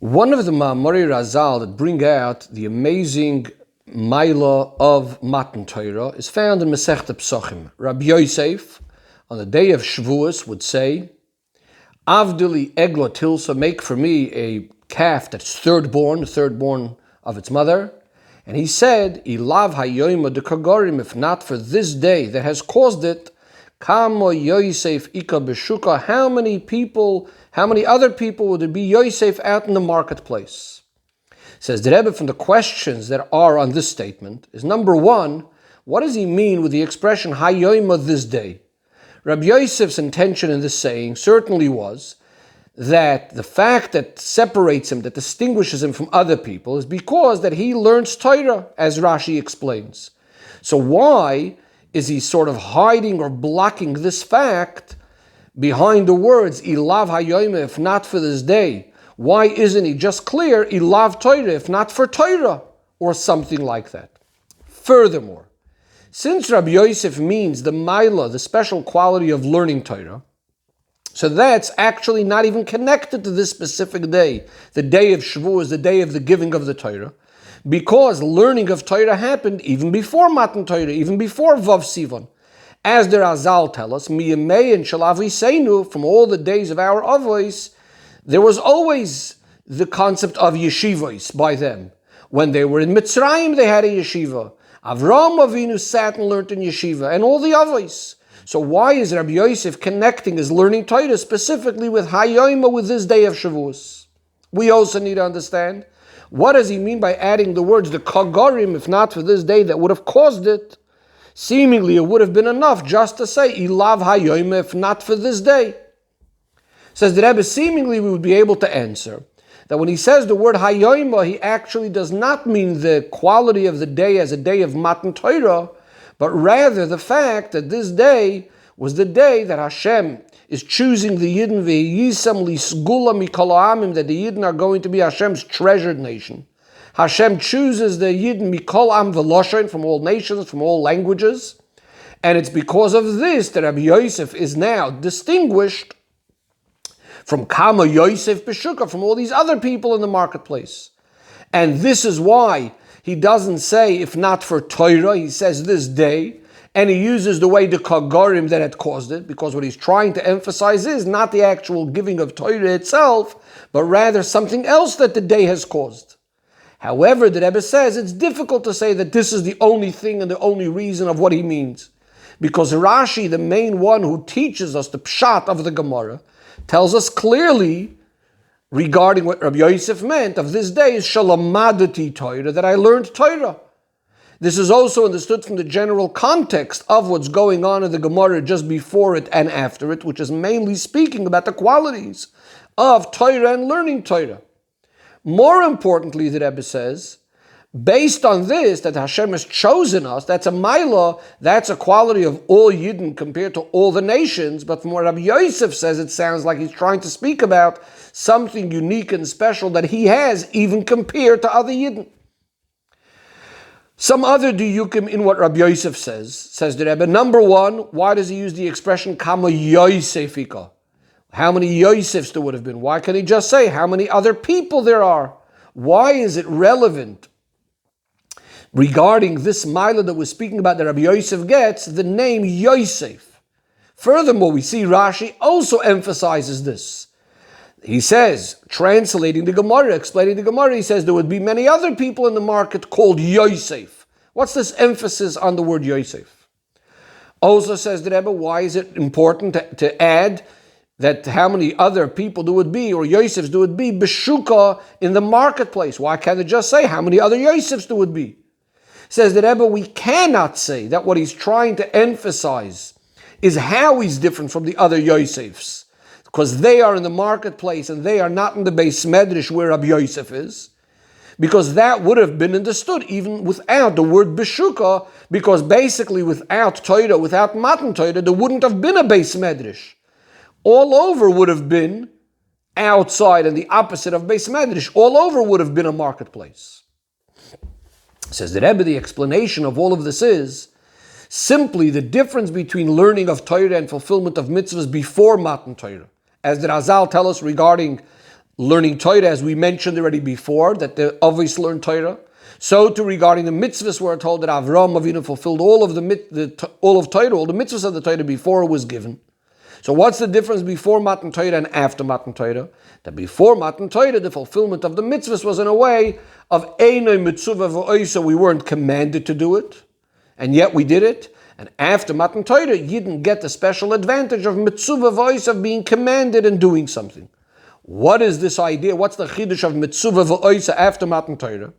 One of the Ma'amari Razal that bring out the amazing Maila of Matan Torah is found in Masechta Psochim. Rabbi Yosef, on the day of Shavuos, would say, Avdili Egla Tilsa, make for me a calf that's third born of its mother. And he said, Ilav hayoyma de kagorim, if not for this day that has caused it, Kamo Yosef Ika Beshuka, how many other people would there be Yosef out in the marketplace? Says the Rebbe, from the questions that are on this statement is, number one, what does he mean with the expression hayoyma, this day? Rabbi Yosef's intention in this saying certainly was that the fact that separates him, that distinguishes him from other people, is because that he learns Torah, as Rashi explains. So why is he sort of hiding or blocking this fact behind the words, Ilav hayoyma, if not for this day? Why isn't he just clear, Ilav Torah, if not for Torah, or something like that? Furthermore, since Rabbi Yosef means the Maila, the special quality of learning Torah, so that's actually not even connected to this specific day. The day of Shavuos, the day of the giving of the Torah, because learning of Torah happened even before Matan Torah, even before Vav Sivan. As the Razal tell us, Miyamei and Shalavi Seinu, from all the days of our Avos, there was always the concept of yeshivos by them. When they were in Mitzrayim, they had a yeshiva. Avraham Avinu sat and learned in yeshiva, and all the Avos. So why is Rabbi Yosef connecting his learning Torah specifically with Hayoima, with this day of Shavuos? We also need to understand, what does he mean by adding the words, the Kagorim, if not for this day that would have caused it? Seemingly it would have been enough just to say, Ilav Hayoima, if not for this day. Says the Rebbe, seemingly we would be able to answer that when he says the word Hayoima, he actually does not mean the quality of the day as a day of Matan Torah, but rather the fact that this day was the day that Hashem is choosing the Yidden, v'yisam lisgula mikol ha'amim, that the Yidden are going to be Hashem's treasured nation. Hashem chooses the Yidden mikol am v'loshen, from all nations, from all languages, and it's because of this that Rabbi Yosef is now distinguished from Kama Yosef Beshuka, from all these other people in the marketplace. And this is why he doesn't say, if not for Torah, he says this day, and he uses the way the Kagorim that had caused it, because what he's trying to emphasize is not the actual giving of Torah itself, but rather something else that the day has caused. However, the Rebbe says it's difficult to say that this is the only thing and the only reason of what he means, because Rashi, the main one who teaches us the pshat of the Gemara, tells us clearly regarding what Rabbi Yosef meant of this day is Shalamadati Torah, that I learned Torah. This is also understood from the general context of what's going on in the Gemara just before it and after it, which is mainly speaking about the qualities of Torah and learning Torah. More importantly, the Rebbe says, based on this, that Hashem has chosen us, that's a Maila, that's a quality of all Yidden compared to all the nations. But from what Rabbi Yosef says, it sounds like he's trying to speak about something unique and special that he has, even compared to other Yidden. Some other diyukim in what Rabbi Yosef says the Rebbe. Number one, why does he use the expression Kama Yosefika? How many Yosefs there would have been? Why can't he just say how many other people there are? Why is it relevant regarding this Maila that we're speaking about that Rabbi Yosef gets, the name Yosef? Furthermore, we see Rashi also emphasizes this. He says, translating the Gemara, explaining the Gemara, he says there would be many other people in the market called Yosef. What's this emphasis on the word Yosef? Also says the Rebbe, why is it important to add that how many other people there would be, or Yosefs there would be, Beshuka, in the marketplace? Why can't it just say how many other Yosefs there would be? Says the Rebbe, we cannot say that what he's trying to emphasize is how he's different from the other Yosefs, because they are in the marketplace and they are not in the Beis Medrash where Rabbi Yosef is, because that would have been understood even without the word Beshuka, because basically without Torah, without Matan Torah, there wouldn't have been a Beis Medrash. All over would have been outside, and the opposite of Beis Medrash, all over would have been a marketplace. Says the Rebbe, the explanation of all of this is simply the difference between learning of Torah and fulfillment of mitzvahs before Matan Torah. As the Razal tell us regarding learning Torah, as we mentioned already before, that the Avos learned Torah. So too regarding the mitzvahs, we're told that Avraham Avinu fulfilled all of all of Torah, all the mitzvahs of the Torah before it was given. So what's the difference before Matan Torah and after Matan Torah? That before Matan Torah, the fulfillment of the mitzvahs was in a way of Einoi Mitzvah V'Oisa, we weren't commanded to do it, and yet we did it. And after Matan Torah, you didn't get the special advantage of Mitzvah V'Oisa, of being commanded and doing something. What is this idea? What's the Chiddush of Mitzvah V'Oisa after Matan Torah?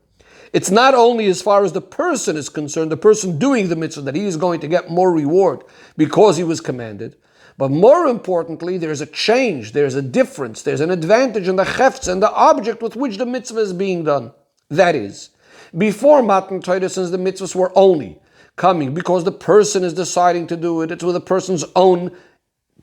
It's not only as far as the person is concerned, the person doing the mitzvah, that he is going to get more reward because he was commanded. But more importantly, there's a change, there's a difference, there's an advantage in the chefts and the object with which the mitzvah is being done. That is, before Matan Torah, since the mitzvahs were only coming because the person is deciding to do it, it's with a person's own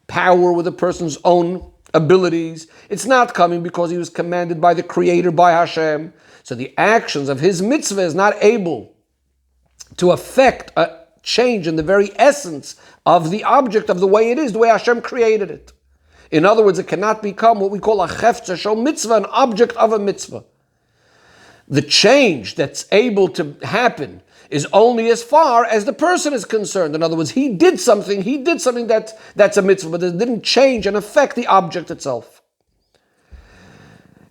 power, with a person's own abilities. It's not coming because he was commanded by the Creator, by Hashem. So the actions of his mitzvah is not able to affect a change in the very essence of the object, of the way it is, the way Hashem created it. In other words, it cannot become what we call a chefza shel mitzvah, an object of a mitzvah. The change that's able to happen is only as far as the person is concerned. In other words, he did something that's a mitzvah, but it didn't change and affect the object itself.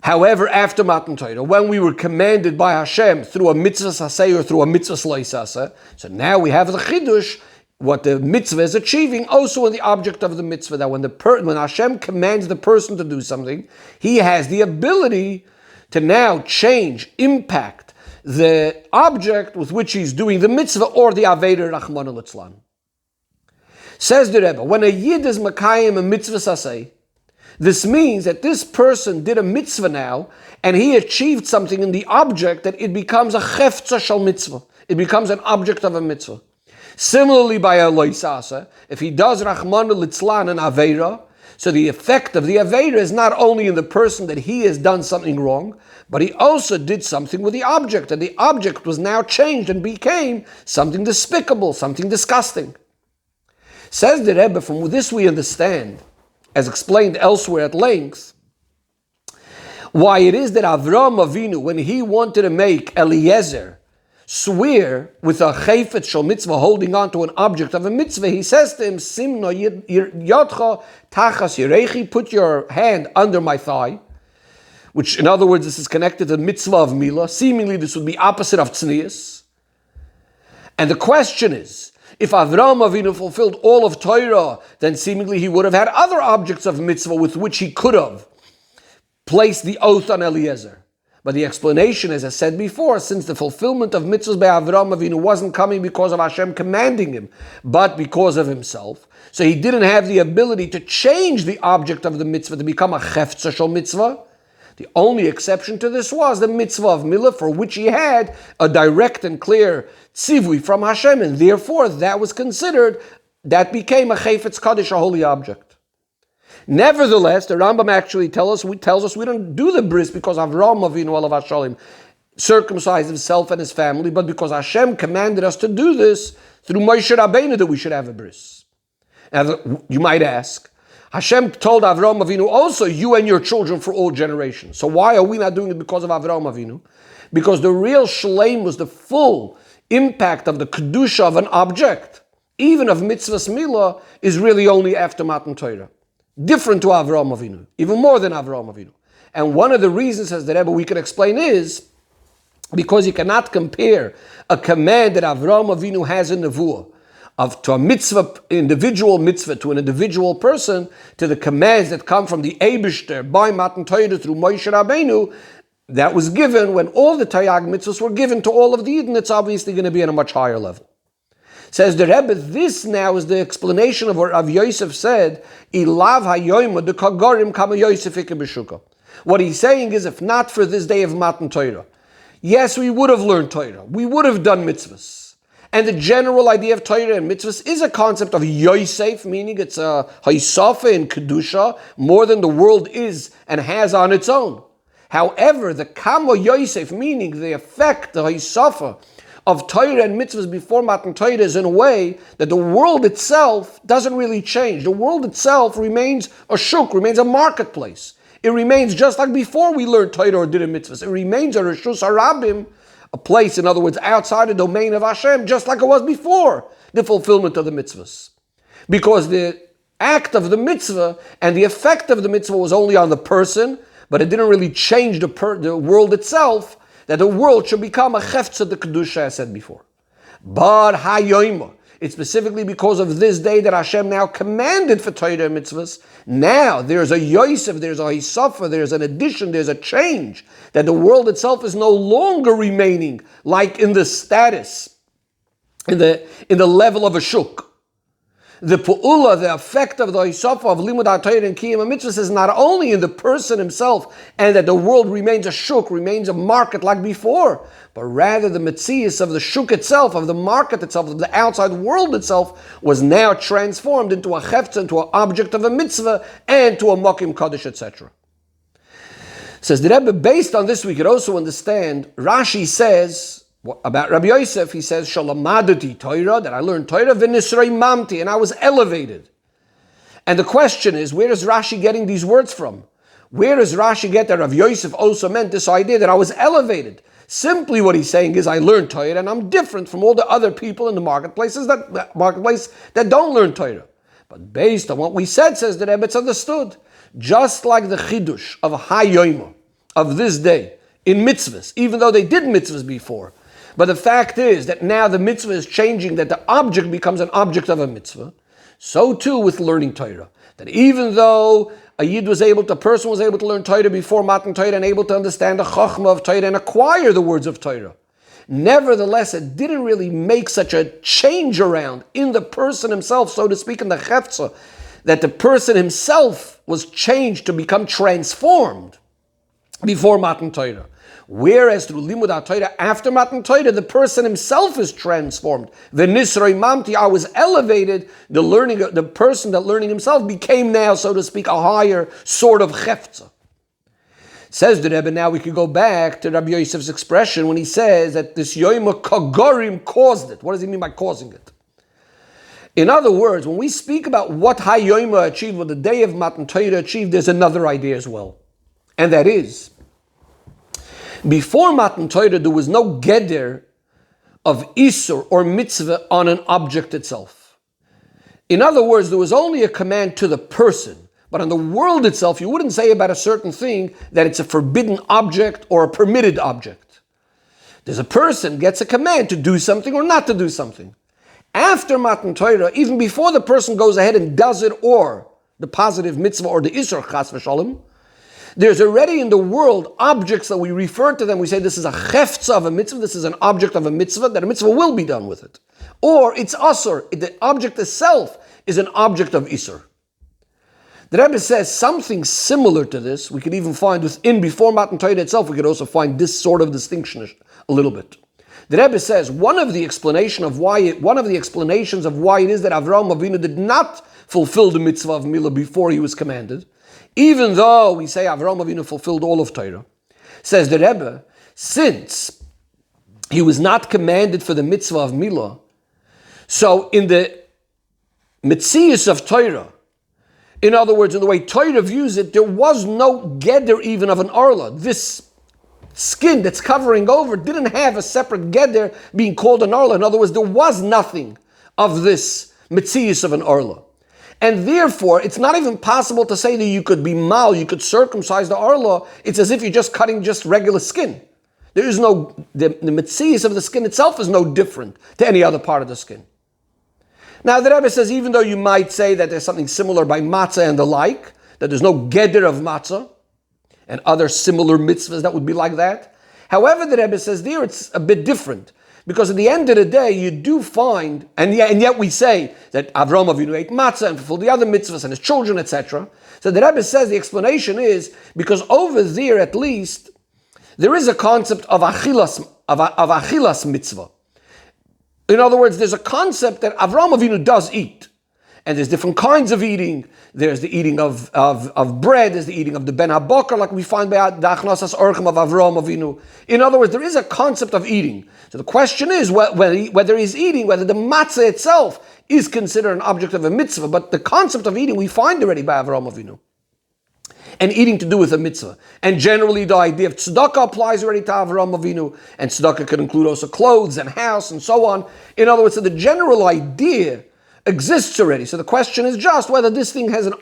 However, after Matan Torah, when we were commanded by Hashem through a mitzvah saseh or through a mitzvah sloi saseh, so now we have the chidush, what the mitzvah is achieving, also in the object of the mitzvah, that when Hashem commands the person to do something, he has the ability to now change, impact the object with which he's doing the mitzvah or the Aveder Rachmana Litzlan. Says the Rebbe, when a Yid is Makayim a mitzvah saseh, this means that this person did a mitzvah now, and he achieved something in the object that it becomes a chefza shel mitzvah. It becomes an object of a mitzvah. Similarly, by a loisasa, if he does Rachmana Litzlan and Aveira, so the effect of the Aveira is not only in the person that he has done something wrong, but he also did something with the object, and the object was now changed and became something despicable, something disgusting. Says the Rebbe, from this we understand, as explained elsewhere at length, why it is that Avraham Avinu, when he wanted to make Eliezer swear with a chayfetz shel mitzvah, holding on to an object of a mitzvah, he says to him, Simno yadcha tachas yirechi, put your hand under my thigh, which in other words, this is connected to the mitzvah of milah. Seemingly this would be opposite of tznius. And the question is, if Avraham Avinu fulfilled all of Torah, then seemingly he would have had other objects of mitzvah with which he could have placed the oath on Eliezer. But the explanation, as I said before, since the fulfillment of mitzvahs by Avraham Avinu wasn't coming because of Hashem commanding him, but because of himself, so he didn't have the ability to change the object of the mitzvah to become a chefza shel mitzvah. The only exception to this was the mitzvah of milah, for which he had a direct and clear tzivui from Hashem, and therefore that was considered, that became a chayfetz kaddish, a holy object. Nevertheless, the Rambam actually tells us we don't do the bris because Avraham Avinu alav hashalim circumcised himself and his family, but because Hashem commanded us to do this through Moshe Rabbeinu, that we should have a bris. Now, you might ask, Hashem told Avraham Avinu also, you and your children for all generations. So why are we not doing it because of Avraham Avinu? Because the real shleim was the full impact of the kedusha of an object, even of mitzvahs milah, is really only after Matan Torah. Different to Avraham Avinu, even more than Avraham Avinu. And one of the reasons, as the Rebbe we can explain, is because you cannot compare a command that Avraham Avinu has in Nevuah to a mitzvah, individual mitzvah, to an individual person, to the commands that come from the Eibishter by Matan Torah through Moshe Rabbeinu, that was given when all the Taryag mitzvahs were given to all of the Yidden. It's obviously going to be on a much higher level. Says the Rebbe, this now is the explanation of what Rav Yosef said, Ilav hayoyma de kagorim kama Yosef b'shuka. What he's saying is, if not for this day of Matan Torah, yes, we would have learned Torah, we would have done mitzvahs. And the general idea of Torah and mitzvahs is a concept of Yosef, meaning it's a haisafa in Kedusha, more than the world is and has on its own. However, the kama Yosef, meaning the effect, the haisafa, of Torah and mitzvahs before Matan Torah is in a way that the world itself doesn't really change. The world itself remains a shuk, remains a marketplace. It remains just like before we learned Torah or did a mitzvahs. It remains a Rishus HaRabim, a place, in other words, outside the domain of Hashem, just like it was before the fulfillment of the mitzvahs. Because the act of the mitzvah and the effect of the mitzvah was only on the person, but it didn't really change the world itself, that the world should become a chefza de kedusha, as I said before. But hayoima, it's specifically because of this day that Hashem now commanded for Torah and mitzvahs. Now there's a Yosef, there's a Hisafa, there's an addition, there's a change, that the world itself is no longer remaining like in the status, in the level of a shuk. The pu'ula, the effect of the Hisafa of Limud HaTorah and Kiyam HaMitzvahs is not only in the person himself, and that the world remains a shuk, remains a market like before, but rather the metzias of the shuk itself, of the market itself, of the outside world itself, was now transformed into a chefetz, into an object of a mitzvah, and to a mokim kaddish, etc. Says the Rebbe, based on this we could also understand, Rashi says, about Rabbi Yosef, he says, Shalamadati Torah, that I learned Torah, v'nisrei mamti, and I was elevated. And the question is, where is Rashi getting these words from? Where does Rashi get that Rabbi Yosef also meant this idea that I was elevated? Simply what he's saying is, I learned Torah, and I'm different from all the other people in the marketplace that don't learn Torah. But based on what we said, says the Rebbe, it's understood. Just like the chidush of Hayoima, of this day, in mitzvahs, even though they did mitzvahs before, but the fact is that now the mitzvah is changing, that the object becomes an object of a mitzvah. So too with learning Torah. That even though a person was able to learn Torah before Matan Torah and able to understand the Chachma of Torah and acquire the words of Torah, nevertheless, it didn't really make such a change around in the person himself, so to speak, in the Chefza, that the person himself was changed to become transformed before Matan Torah. Whereas through Limud HaTorah, after Matan Torah, the person himself is transformed. V'nisrei mamti, I was elevated. The person that learning himself became now, so to speak, a higher sort of chefza. Says the Rebbe, now we could go back to Rabbi Yosef's expression when he says that this Yoima Kagorim caused it. What does he mean by causing it? In other words, when we speak about what Hayoima achieved, what the day of Matan Torah achieved, there's another idea as well. And that is, before Matan Torah, there was no geder of isur or mitzvah on an object itself. In other words, there was only a command to the person, but on the world itself, you wouldn't say about a certain thing that it's a forbidden object or a permitted object. There's a person gets a command to do something or not to do something. After Matan Torah, even before the person goes ahead and does it, or the positive mitzvah or the isur chas v'shalom, there's already in the world objects that we refer to them. We say this is a chefza of a mitzvah, this is an object of a mitzvah, that a mitzvah will be done with it. Or it's asur, the object itself is an object of isur. The Rebbe says something similar to this, we could even find within, before Matan Torah itself, we could also find this sort of distinction a little bit. The Rebbe says one of the explanations of why it is that Avraham Avinu did not fulfill the mitzvah of Milah before he was commanded, even though we say Avraham Avinu fulfilled all of Torah, says the Rebbe, since he was not commanded for the mitzvah of Milah, so in the mitzias of Torah, in other words, in the way Torah views it, there was no geder even of an arla. This skin that's covering over didn't have a separate geder being called an arla. In other words, there was nothing of this mitzias of an arla. And therefore, it's not even possible to say that you could be mal, you could circumcise the arla. It's as if you're just cutting just regular skin. There is no, the mitzias of the skin itself is no different to any other part of the skin. Now the Rebbe says, even though you might say that there's something similar by matzah and the like, that there's no geder of matzah, and other similar mitzvahs that would be like that. However, the Rebbe says there it's a bit different. Because at the end of the day, you do find, and yet we say that Avraham Avinu ate matzah and fulfilled the other mitzvahs and his children, etc. So the Rebbe says the explanation is because over there, at least, there is a concept of achilas mitzvah. In other words, there's a concept that Avraham Avinu does eat. And there's different kinds of eating. There's the eating of bread. There's the eating of the ben habakar, like we find by the achnasas orchim of Avraham Avinu. In other words, there is a concept of eating. So the question is whether he's eating, whether the matzah itself is considered an object of a mitzvah. But the concept of eating we find already by Avraham Avinu. and eating to do with a mitzvah. And generally the idea of tzedakah applies already to Avraham Avinu, and tzedakah could include also clothes and house and so on. In other words, so the general idea exists already. So the question is just whether this thing has an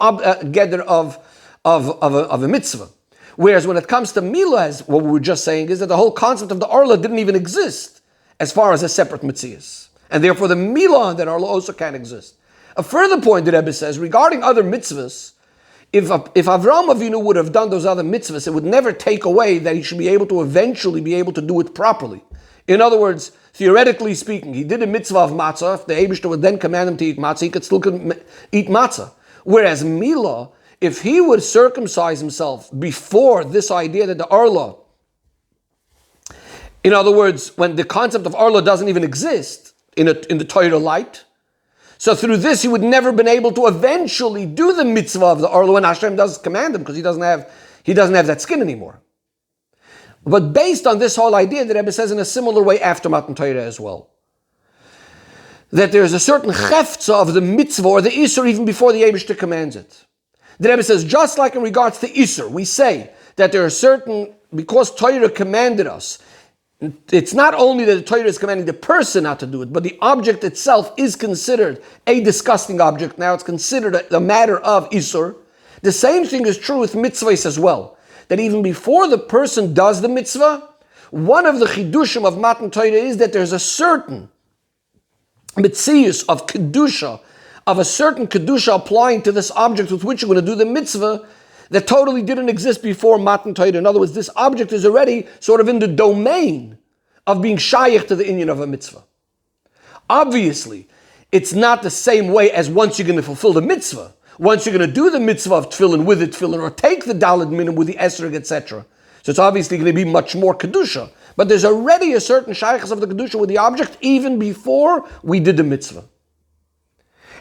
gather of a mitzvah. Whereas when it comes to Milah, as what we were just saying, is that the whole concept of the Arla didn't even exist as far as a separate mitzvah. And therefore the Milah on that Arla also can't exist. A further point the Rebbe says, regarding other mitzvahs, if Avraham Avinu would have done those other mitzvahs, it would never take away that he should be able to eventually be able to do it properly. In other words, theoretically speaking, he did a mitzvah of matzah. If the Eibishter would then command him to eat matzah, he could still eat matzah. Whereas Milah, if he would circumcise himself before this idea that the Arla, in other words, when the concept of Arla doesn't even exist in the Torah light, so through this he would never been able to eventually do the mitzvah of the Arla when Hashem does command him, because he doesn't have that skin anymore. But based on this whole idea, the Rebbe says in a similar way after Matan Torah as well, that there's a certain chefza of the mitzvah or the Yisro even before the Eibishter commands it. The Rebbe says, just like in regards to Yisro, we say that there are certain, because Torah commanded us, it's not only that the Torah is commanding the person not to do it, but the object itself is considered a disgusting object. Now it's considered a matter of Yisro. The same thing is true with mitzvahs as well. That even before the person does the mitzvah, one of the chidushim of Matan Torah is that there's a certain mitzius of kedusha, of a certain kedusha applying to this object with which you're going to do the mitzvah that totally didn't exist before Matan Torah. In other words, this object is already sort of in the domain of being shayich to the inyan of a mitzvah. Obviously, it's not the same way as once you're going to fulfill the mitzvah. Once you're going to do the mitzvah of tefillin with the tefillin, or take the daled minim with the esrog, etc. So it's obviously going to be much more kedusha. But there's already a certain shaychus of the kedusha with the object even before we did the mitzvah.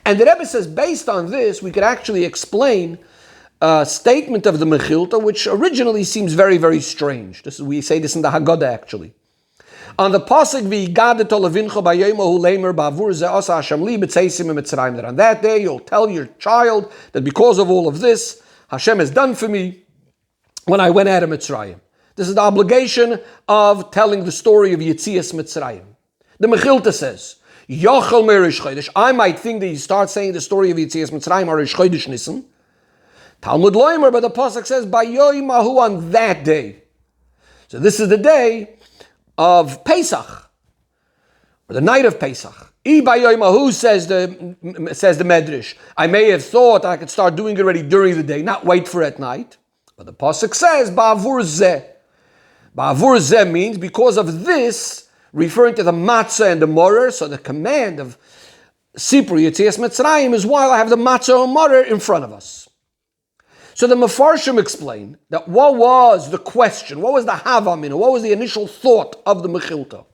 And the Rebbe says, based on this, we could actually explain a statement of the Mechilta, which originally seems very, very strange. We say this in the Haggadah, actually. On the pasuk v'yigadet olavincha b'yomahu leimer ba'avur ze asa Hashem li b'tzeisim mitzrayim, that on that day you'll tell your child that because of all of this, Hashem has done for me when I went out of Mitzrayim. This is the obligation of telling the story of Yetzias Mitzrayim. The Mechilta says, Yochel me Rish Chodesh. I might think that you start saying the story of Yetzias Mitzrayim or Rish Chodesh Nisan. Talmud Loimer, but the pasuk says, Bayoimahu, on that day. So this is the day of Pesach, or the night of Pesach. Ibayoimahu, says the Medrash, I may have thought I could start doing it already during the day, not wait for at night. But the pasuk says, Ba'avur zeh. Ba'avur zeh means because of this, referring to the matzah and the morer. So the command of Sipur Yetzias Mitzrayim is while I have the matzah and morer in front of us. So the Mefarshim explain that what was the question, what was the havamina, what was the initial thought of the Mechilta?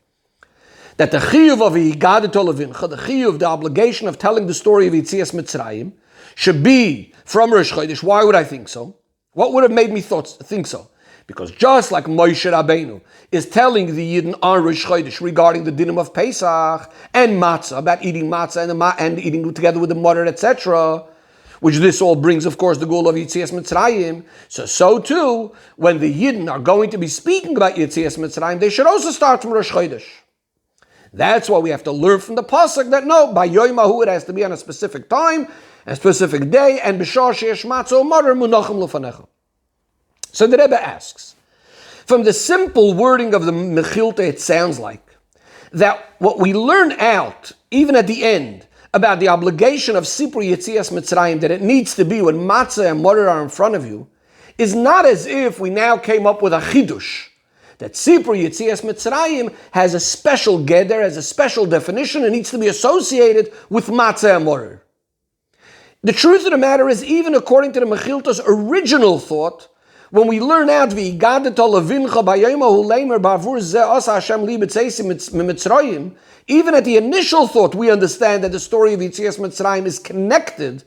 That the chiyuv of Yigadet Olavincha, the chiyuv, the obligation of telling the story of Yetzias Mitzrayim, should be from Rosh Chodesh. Why would I think so? What would have made me think so? Because just like Moshe Rabbeinu is telling the Yidden on Rosh Chodesh regarding the dinim of Pesach and matzah, about eating matzah and eating together with the mother, etc., which this all brings, of course, the goal of Yetzias Mitzrayim. So too, when the Yidden are going to be speaking about Yetzias Mitzrayim, they should also start from Rosh Chodesh. That's why we have to learn from the pasuk that no, by Yoimahu it has to be on a specific time, a specific day, and b'shar sheyesh matzah u'marer munachim lefanecha. So the Rebbe asks, from the simple wording of the Mechilta, it sounds like that what we learn out, even at the end, about the obligation of Sipur Yetzias Mitzrayim, that it needs to be when matzah and morer are in front of you, is not as if we now came up with a chidush, that Sipur Yetzias Mitzrayim has a special geder, has a special definition, and needs to be associated with matzah and morer. The truth of the matter is, even according to the Mechilta's original thought, when we learn out v'yigadet olavincha b'yomahu leimer ba'avur zeh asa Hashem li b'tzeisim mitzrayim, even at the initial thought, we understand that the story of Yetzias Mitzrayim is connected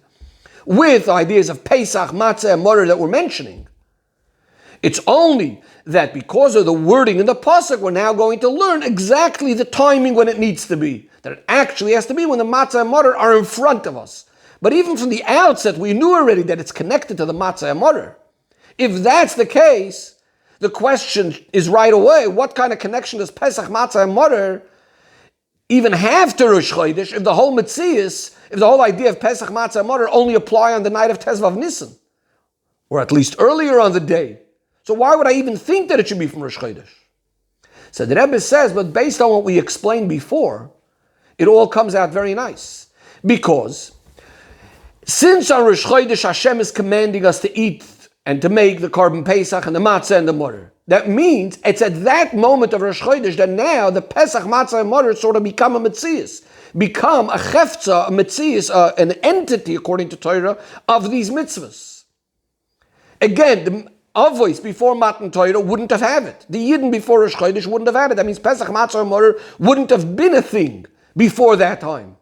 with ideas of Pesach, Matzah, and Morer that we're mentioning. It's only that because of the wording in the pasuk, we're now going to learn exactly the timing when it needs to be. That it actually has to be when the Matzah and Morer are in front of us. But even from the outset, we knew already that it's connected to the Matzah and Morer. If that's the case, the question is right away, what kind of connection does Pesach, Matzah, and Morer even have to Rosh Chodesh if the whole Metzius, if the whole idea of Pesach, Matzah, and Morer only apply on the night of Tezvav Nisan, or at least earlier on the day? So why would I even think that it should be from Rosh Chodesh? So the Rebbe says, but based on what we explained before, it all comes out very nice. Because since on Rosh Chodesh Hashem is commanding us to eat and to make the Korban Pesach and the Matzah and the Morer, that means it's at that moment of Rosh Chodesh that now the Pesach, Matzah, and Morer sort of become a Metzius, become a Chefza, a Metzius, an entity, according to Torah, of these mitzvahs. Again, the Avos before Matan Torah wouldn't have had it. The Yidden before Rosh Chodesh wouldn't have had it. That means Pesach, Matzah, and Morer wouldn't have been a thing before that time.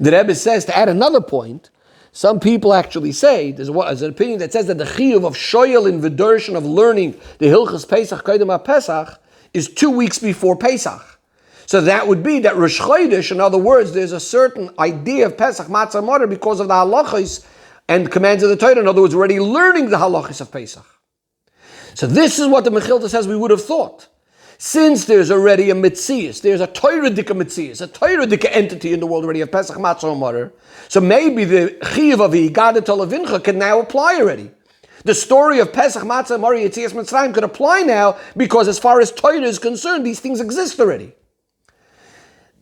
The Rebbe says, to add another point, some people actually say, there's an opinion that says that the chiyuv of shoyel in v'dershon of learning the Hilchas Pesach Kodem HaPesach is 2 weeks before Pesach. So that would be that Rosh Chodesh, in other words, there's a certain idea of Pesach, Matzah, and Morer because of the halachos and commands of the Torah. In other words, we're already learning the halachos of Pesach. So this is what the Mechilta says we would have thought. Since there's already a Metzius, there's a Torah-dika Metzius, a Torah-dika entity in the world already of Pesach, Matzah, and Morer, so maybe the Chiyuv of Yigada Tolavincha can now apply already. The story of Pesach, Matzah, and Morer, Yetzias Mitzrayim could apply now because as far as Torah is concerned, these things exist already.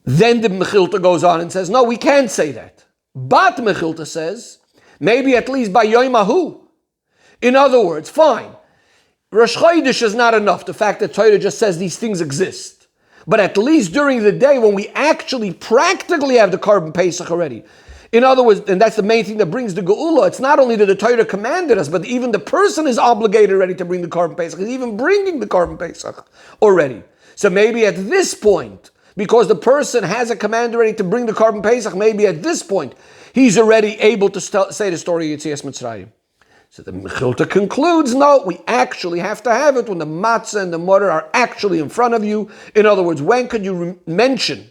Then the Mechilta goes on and says, no, we can't say that. But Mechilta says, maybe at least by Yom Ahu. In other words, fine. Rosh Chodesh is not enough, the fact that Torah just says these things exist. But at least during the day when we actually practically have the Korban Pesach already. In other words, and that's the main thing that brings the Geula, it's not only that the Torah commanded us, but even the person is obligated already to bring the Korban Pesach. He's even bringing the Korban Pesach already. So maybe at this point, because the person has a command already to bring the Korban Pesach, maybe at this point, he's already able to say the story of Yetzias Mitzrayim. So the Mechilta concludes, no, we actually have to have it when the matzah and the morer are actually in front of you. In other words, when could you mention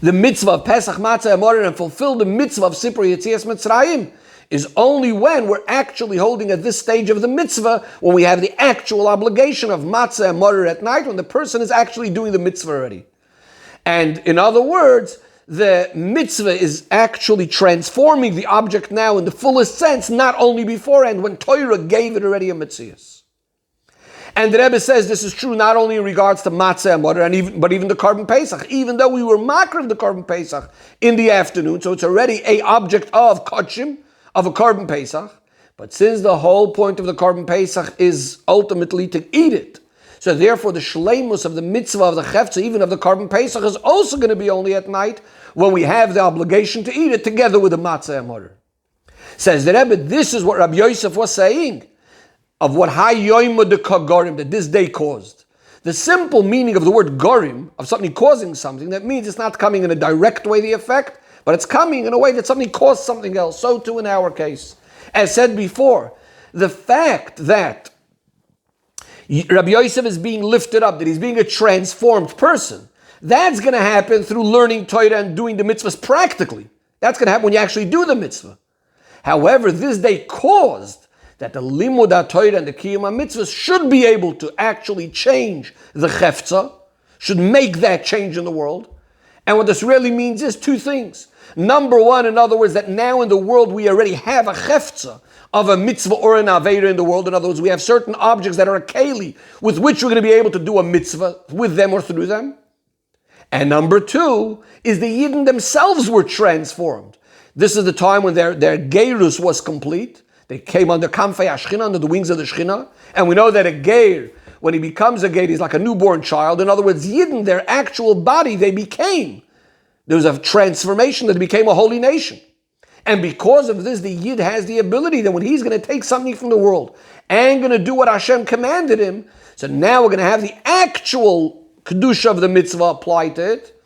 the mitzvah of Pesach, matzah, and morer and fulfill the mitzvah of Sipur Yetzias Mitzrayim is only when we're actually holding at this stage of the mitzvah, when we have the actual obligation of matzah and morer at night, when the person is actually doing the mitzvah already. And in other words, the mitzvah is actually transforming the object now in the fullest sense, not only beforehand when Torah gave it already a mitzvah. And the Rebbe says this is true not only in regards to matzah and water, but even the Korban Pesach. Even though we were makar of the Korban Pesach in the afternoon, so it's already a object of kodshim, of a Korban Pesach. But since the whole point of the Korban Pesach is ultimately to eat it, so therefore the shleimus of the mitzvah of the chefza, even of the Korban Pesach, is also going to be only at night when we have the obligation to eat it together with the matzah and water. Says the Rebbe, this is what Rabbi Yosef was saying of what hayoyma de kagorim, that this day caused. The simple meaning of the word gorim, of something causing something, that means it's not coming in a direct way, the effect, but it's coming in a way that something caused something else. So too in our case. As said before, the fact that Rabbi Yosef is being lifted up, that he's being a transformed person, that's going to happen through learning Torah and doing the mitzvahs practically. That's going to happen when you actually do the mitzvah. However, this day caused that the limud HaTorah and the kiyum HaMitzvahs should be able to actually change the chefza, should make that change in the world. And what this really means is two things. Number one, in other words, that now in the world we already have a chefza of a mitzvah or an avera in the world. In other words, we have certain objects that are a keli with which we're going to be able to do a mitzvah with them or through them. And number two is the Yidden themselves were transformed. This is the time when their geirus was complete. They came under kamfei hashchina, under the wings of the shchina. And we know that a geir, when he becomes a geir, he's like a newborn child. In other words, Yidden, their actual body, they became. There was a transformation that became a holy nation. And because of this, the Yid has the ability that when he's going to take something from the world and going to do what Hashem commanded him, so now we're going to have the actual kedusha of the mitzvah applied to it.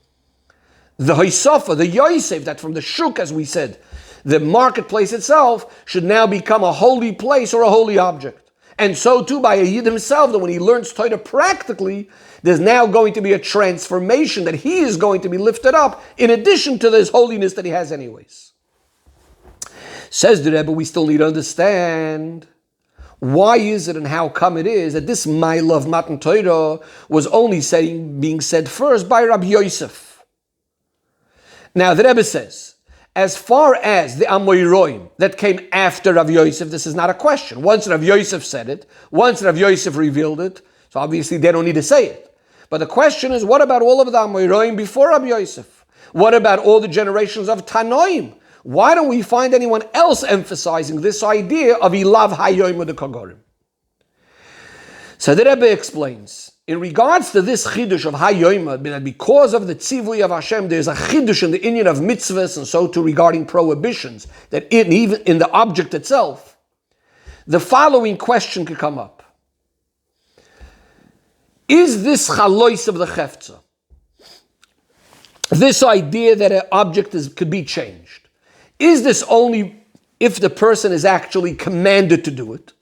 The Hoisafa, the Yosef, that from the shuk, as we said, the marketplace itself should now become a holy place or a holy object. And so too by a Yid himself, that when he learns Torah practically, there's now going to be a transformation that he is going to be lifted up in addition to this holiness that he has anyways. Says the Rebbe, we still need to understand why is it and how come it is that this Mile of Matan Torah was only being said first by Rabbi Yosef. Now the Rebbe says, as far as the Amoyroim that came after Rav Yosef, this is not a question. Once Rav Yosef said it, once Rav Yosef revealed it, so obviously they don't need to say it. But the question is, what about all of the Amoyroim before Rav Yosef? What about all the generations of Tanoim? Why don't we find anyone else emphasizing this idea of Ilav Hayoim with the Kogorim? So the Rebbe explains, in regards to this chidush of Hayoim, that because of the tzivui of Hashem, there's a chidush in the inyan of mitzvahs, and so too regarding prohibitions, that even in the object itself, the following question could come up. Is this chalois of the chefza, this idea that an object could be changed, is this only if the person is actually commanded to do it?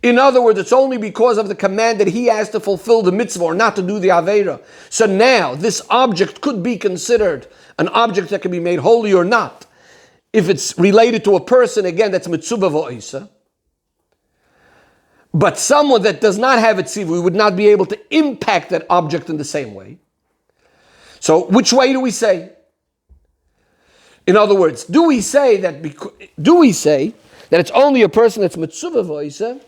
In other words, it's only because of the command that he has to fulfill the mitzvah or not to do the aveira. So now, this object could be considered an object that can be made holy or not. If it's related to a person, again, that's mitzvah v'oisa. But someone that does not have a tzivui would not be able to impact that object in the same way. So, which way do we say? In other words, do we say that it's only a person that's mitzvah v'oisa?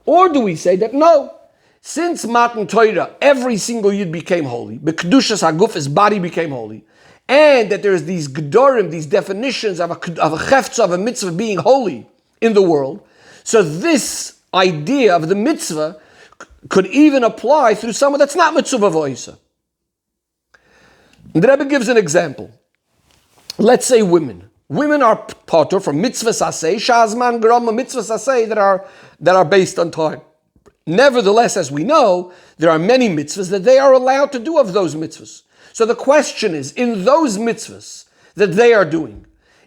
Or do we say that no, since Matan Torah, every single yid became holy, B'kedushas haguf, his body became holy, and that there's these gedorim, these definitions of a chefza, of a mitzvah being holy in the world, so this idea of the mitzvah could even apply through someone that's not mitzvah v'oisa. The Rebbe gives an example. Let's say women. Women are potter from mitzvah saseh, shazman grama mitzvah saseh that are based on time. Nevertheless, as we know, there are many mitzvahs that they are allowed to do of those mitzvahs. So the question is, in those mitzvahs that they are doing,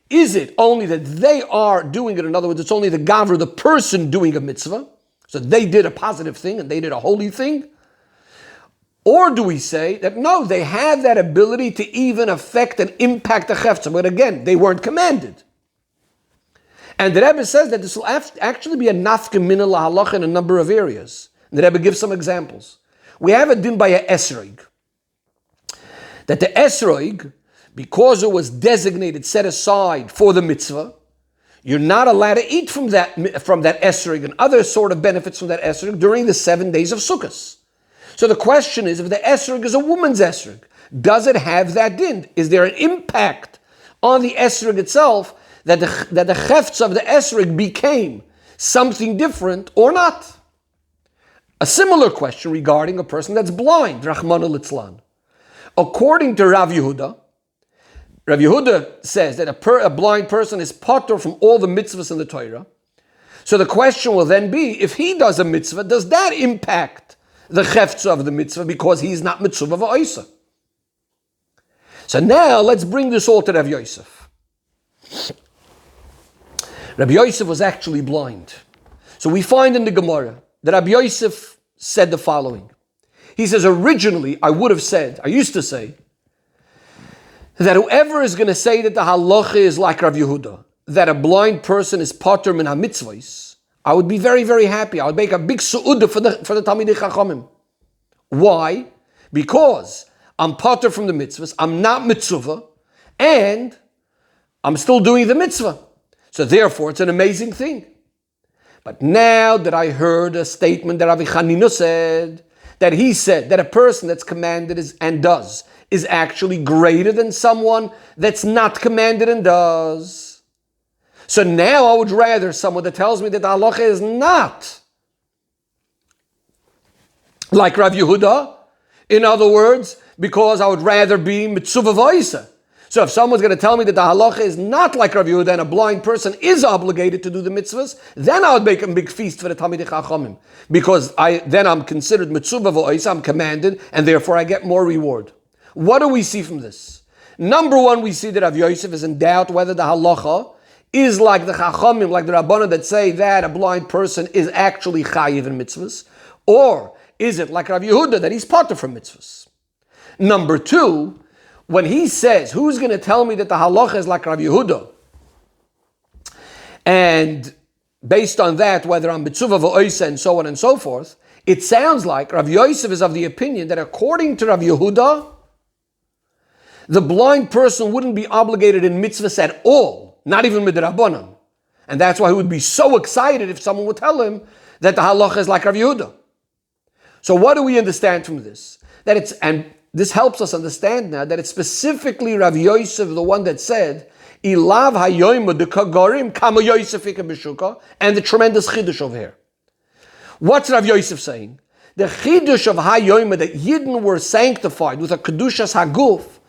is it only that they are doing it? In other words, it's only the gavra, the person doing a mitzvah. So they did a positive thing and they did a holy thing. Or do we say that no, they have that ability to even affect and impact the chefza, but again, they weren't commanded. And the Rebbe says that this will actually be a nafka mina lahalacha in a number of areas. And the Rebbe gives some examples. We have a din by a esrog. That the esrog, because it was designated, set aside for the mitzvah, you're not allowed to eat from that esrog and other sort of benefits from that esrog during the 7 days of Sukkot. So the question is, if the esrog is a woman's esrog, does it have that din? Is there an impact on the esrog itself that the chefts of the esrog became something different or not? A similar question regarding a person that's blind, Rachmana litzlan. According to Rav Yehuda says that a blind person is potter from all the mitzvahs in the Torah. So the question will then be, if he does a mitzvah, does that impact the chefza of the mitzvah because he's not mitzvah v'oisa? So now let's bring this all to Rav Yosef. Rav Yosef was actually blind. So we find in the Gemara that Rav Yosef said the following. He says, originally I used to say, that whoever is going to say that the halacha is like Rav Yehuda, that a blind person is potter min ha-mitzvahs, I would be very, very happy. I would make a big su'udah for the Talmidei Chachamim. Why? Because I'm potter from the mitzvahs, I'm not mitzvah, and I'm still doing the mitzvah. So therefore, it's an amazing thing. But now that I heard a statement that Ravi Chanina said, that he said that a person that's commanded is actually greater than someone that's not commanded and does. So now I would rather someone that tells me that the halacha is not like Rav Yehuda. In other words, because I would rather be mitzvah v'oisa. So if someone's going to tell me that the halacha is not like Rav Yehuda and a blind person is obligated to do the mitzvahs, then I would make a big feast for the Talmidei Chachamim. Because then I'm considered mitzvah v'oisa, I'm commanded, and therefore I get more reward. What do we see from this? Number one, we see that Rav Yosef is in doubt whether the halacha is like the Chachamim, like the Rabbanan that say that a blind person is actually chayiv in mitzvahs, or is it like Rav Yehuda that he's potter from mitzvahs? Number two, when he says, who's going to tell me that the halacha is like Rav Yehuda, And based on that, whether I'm Mitzuva v'oisa and so on and so forth, it sounds like Rav Yosef is of the opinion that according to Rav Yehuda, the blind person wouldn't be obligated in mitzvahs at all, not even midrabanan. And that's why he would be so excited if someone would tell him that the halacha is like Rav Yehuda. So what do we understand from this? That it's, and this helps us understand now that it's specifically Rav Yosef, the one that said, Ilav hayoyim de kagarim kama Yosef b'shuka, and the tremendous chiddush over here. What's Rav Yosef saying? The chiddush of hayoyim, that Yidden were sanctified with a kedushas haguf,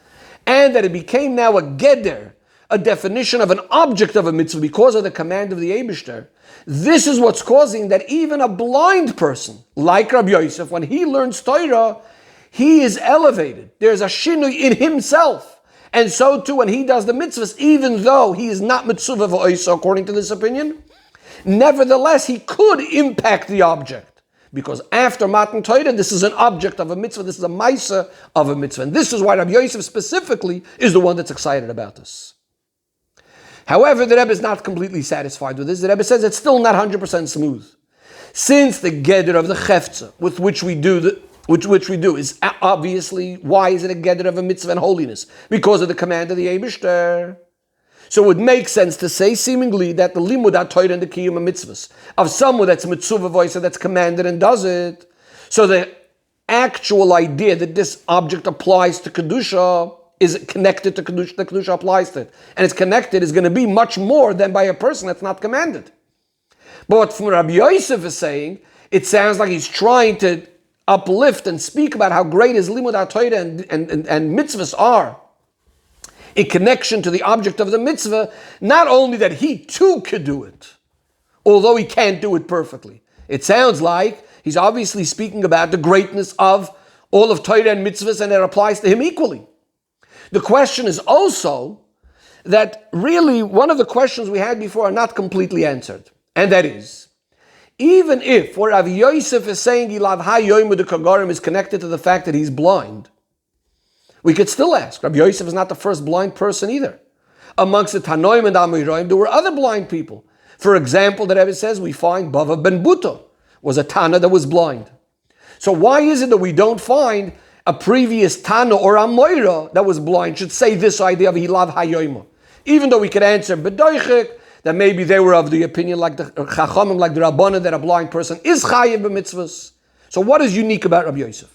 and that it became now a geder, a definition of an object of a mitzvah because of the command of the Eibishter. This is what's causing that even a blind person, like Rabbi Yosef, when he learns Torah, he is elevated. There's a shinui in himself. And so too when he does the mitzvahs, even though he is not mitzvah v'oisa according to this opinion, nevertheless he could impact the object. Because after Matan Torah, this is an object of a mitzvah, this is a maisa of a mitzvah. And this is why Rabbi Yosef specifically is the one that's excited about this. However, the Rebbe is not completely satisfied with this. The Rebbe says it's still not 100% smooth. Since the geder of the chefza, with which we do is obviously, why is it a geder of a mitzvah and holiness? Because of the command of the Eibishter. So it would make sense to say, seemingly, that the limud ha-Torah and the kiyum mitzvahs of someone that's mitzvah voice that's commanded and does it. So the actual idea that this object applies to kedusha is connected to kedusha. The kedusha applies to it, and it's connected is going to be much more than by a person that's not commanded. But what from Rabbi Yosef is saying, it sounds like he's trying to uplift and speak about how great his limud ha-Torah and mitzvahs are in connection to the object of the mitzvah, not only that he too could do it, although he can't do it perfectly. It sounds like he's obviously speaking about the greatness of all of Torah and mitzvahs, and it applies to him equally. The question is also that really one of the questions we had before are not completely answered, and that is, even if what Rav Yosef is saying Ilav hayoyim de kagarim is connected to the fact that he's blind, we could still ask. Rabbi Yosef is not the first blind person either. Amongst the Tanoim and Amoraim, there were other blind people. For example, the Rebbe says we find Bava ben Buta was a Tana that was blind. So why is it that we don't find a previous Tana or Amoira that was blind should say this idea of Hilav Hayoima? Even though we could answer B'doichik, that maybe they were of the opinion like the Chachamim, like the Rabbanah, that a blind person is Chayiv b'mitzvahs. So what is unique about Rabbi Yosef?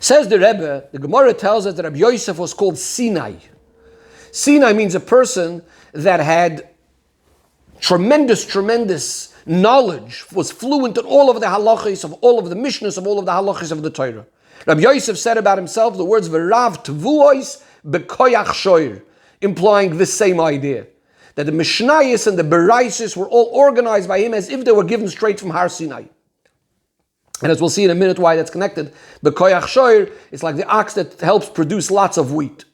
Says the Rebbe, the Gemara tells us that Rabbi Yosef was called Sinai. Sinai means a person that had tremendous knowledge, was fluent in all of the halachis, of all of the mishnahs, of all of the halachis of the Torah. Rabbi Yosef said about himself the words V'rav tvuos b'koyach shoir, implying this same idea, that the mishnayos and the beraisis were all organized by him as if they were given straight from Har Sinai. And as we'll see in a minute why that's connected, b'koyach shoir is like the ox that helps produce lots of wheat.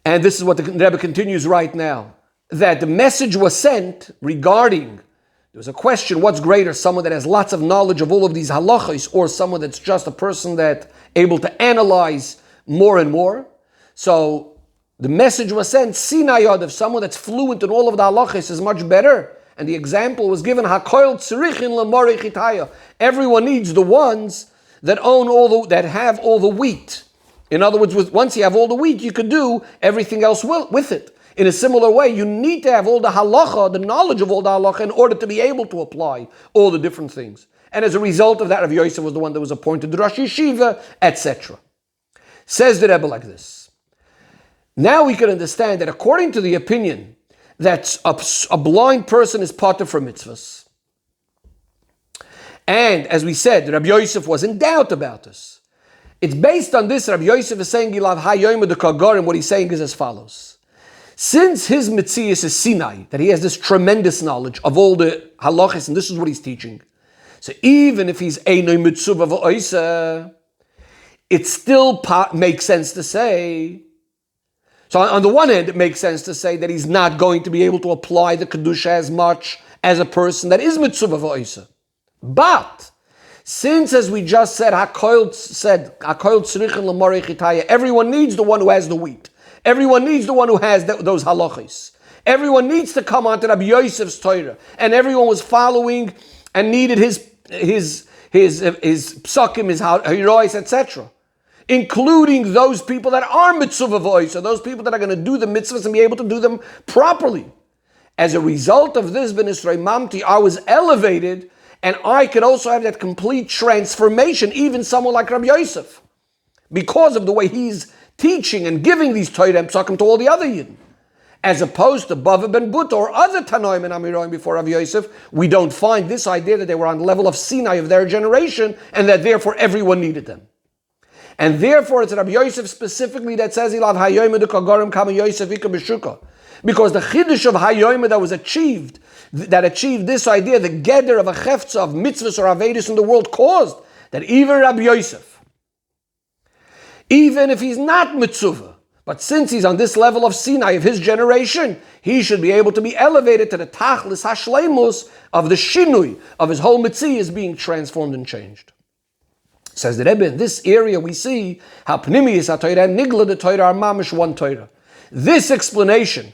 And this is what the Rebbe continues right now, that the message was sent regarding, there was a question, what's greater, someone that has lots of knowledge of all of these halachos, or someone that's just a person that's able to analyze more and more? So the message was sent, Sinayod, of someone that's fluent in all of the halachos is much better. And the example was given, Hakoil tzirichin lemorei chitaya. Everyone needs the ones that own that have all the wheat. In other words, once you have all the wheat, you could do everything else with it. In a similar way, you need to have all the halacha, the knowledge of all the halacha, in order to be able to apply all the different things. And as a result of that, Rav Yosef was the one that was appointed to Rosh Yeshiva, etc. Says the Rebbe like this. Now we can understand that according to the opinion that a blind person is patur for mitzvahs, and as we said, Rabbi Yosef was in doubt about this. It's based on this, Rabbi Yosef is saying, Ilav hayoyim de kagarim, what he's saying is as follows. Since his mitzias is Sinai, that he has this tremendous knowledge of all the halachas, and this is what he's teaching. So even if he's einoi mitzvah v'oisa, it still makes sense to say. So on the one hand, it makes sense to say that he's not going to be able to apply the kedusha as much as a person that is mitzvah v'oisa. But since, as we just said, Hakoil tzirichin lemorei chitaya, everyone needs the one who has the wheat. Everyone needs the one who has those halachis. Everyone needs to come onto Rabbi Yosef's Torah, and everyone was following and needed his psukim, his herois, etc., including those people that are mitzvah voice, or those people that are going to do the mitzvahs and be able to do them properly. As a result of this, Ben Yisro Mamti, I was elevated, and I could also have that complete transformation, even someone like Rabbi Yosef, because of the way he's teaching and giving these Torah and psukim to all the other Yidden. As opposed to Bava ben Buta or other Tanoim and Amiroim before Rabbi Yosef, we don't find this idea that they were on the level of Sinai of their generation, and that therefore everyone needed them. And therefore it's Rabbi Yosef specifically that says, Ilav hayoyim kagarim kama Yosef ika b'shuka. Because the chiddush of hayoyim that was achieved, that achieved this idea, the gather of a chefza of mitzvahs or avedis in the world, caused that even Rabbi Yosef, even if he's not mitzvah, but since he's on this level of Sinai of his generation, he should be able to be elevated to the tachlis hashleimus of the shinui of his whole mitzvah is being transformed and changed. Says the Rebbe, in this area we see how Pnimius HaTorah and Nigla the Torah are mamish one Torah. This explanation,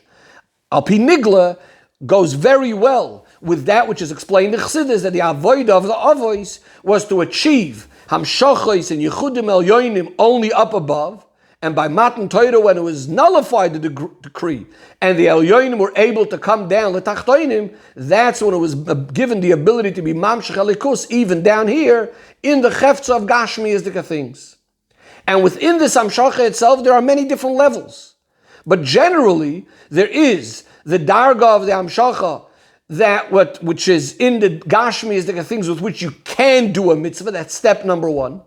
Al Pi Nigla, goes very well with that which is explained in Chassidus, that the avodah of the avos was to achieve hamshachos and yichudim elyonim only up above, and by Matan Torah, when it was nullified, the decree, and the elyonim were able to come down letachtoinim, that's when it was given the ability to be mamshech elikus, even down here in the chefza of gashmiistic things. And within this hamshacha itself, there are many different levels. But generally, there is the darga of the hamshacha, which is in the gashmiistic things with which you can do a mitzvah. That's step number one.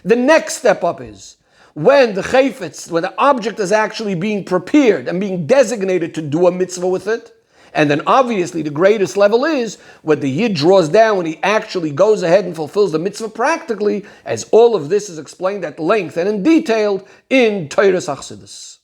The next step up is when the chayfetz, when the object is actually being prepared and being designated to do a mitzvah with it. And then obviously the greatest level is what the Yid draws down when he actually goes ahead and fulfills the mitzvah practically, as all of this is explained at length and in detail in Torah Chassidus.